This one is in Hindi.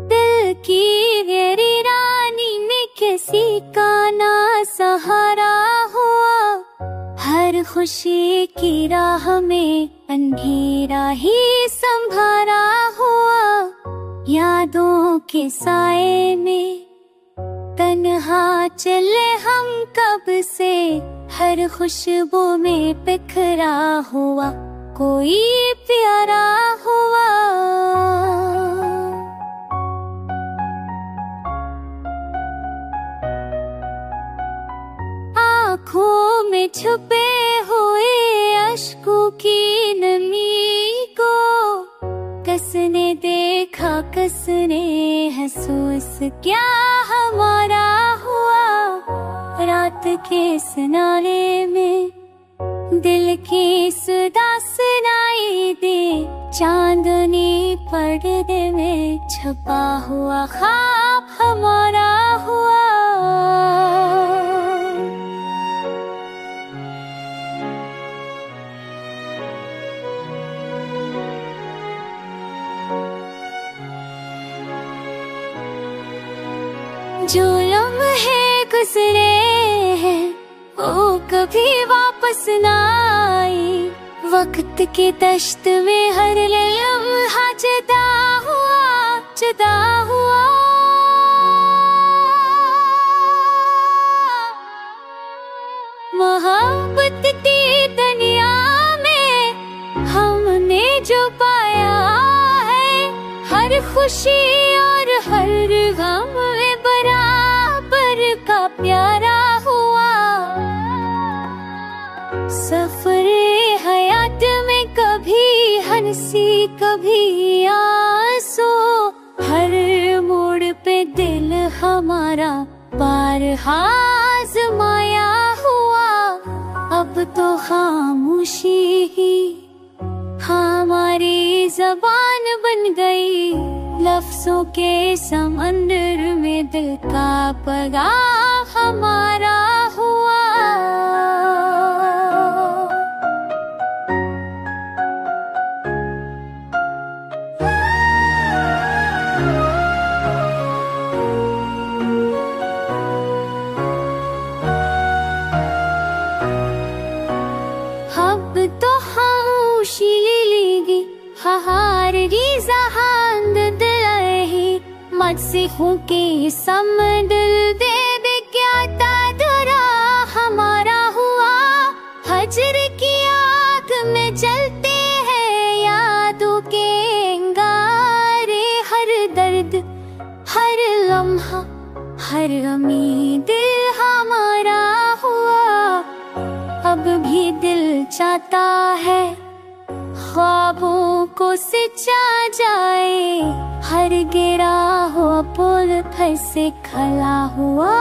दिल की मेरी रानी में किसी का ना सहारा हुआ, हर खुशी की राह में अंधेरा ही संभारा हुआ। यादों के साए में तन्हा चले हम कब से, हर खुशबू में बिखरा हुआ कोई प्यारा हुआ। आँखों में छुपे हुए अश्कों की नमी को, कसने देखा कसने महसूस क्या हमारा हुआ। रात के सनारे में दिल की सुधा सुनाई दे, चांदनी पर्दे में छुपा हुआ ख्वाब हमारा हुआ। जो लम्हे गुजरे हैं वो कभी वापस ना आए, वक्त के दश्त में हर लम्हा जुदा हुआ जुदा हुआ। मोहब्बत की दुनिया में हमने जो पाया है, हर खुशी और हर गम में बराबर का प्यारा हुआ। सफरे हयात में कभी हंसी कभी आंसू, हर मोड़ पे दिल हमारा बारहा आज़माया हुआ। अब तो खामोशी ही हमारी ज़बान बन गई, लफ्ज़ों के समंदर में दिल का पैगाम हमारा हुआ। अब तो खामोशी लेगी हमारी जहान दिलाई, मसीहों के समंदर दे दे क्या तादरा हमारा हुआ। हजर की आग में जलते हैं यादों के अंगारे, हर दर्द हर लम्हा हर गमी दिल हमारा हुआ। अब भी दिल चाहता है ख्वाबों को सिंचा जाए, हर गिरा हुआ पुल फिर से खड़ा हुआ।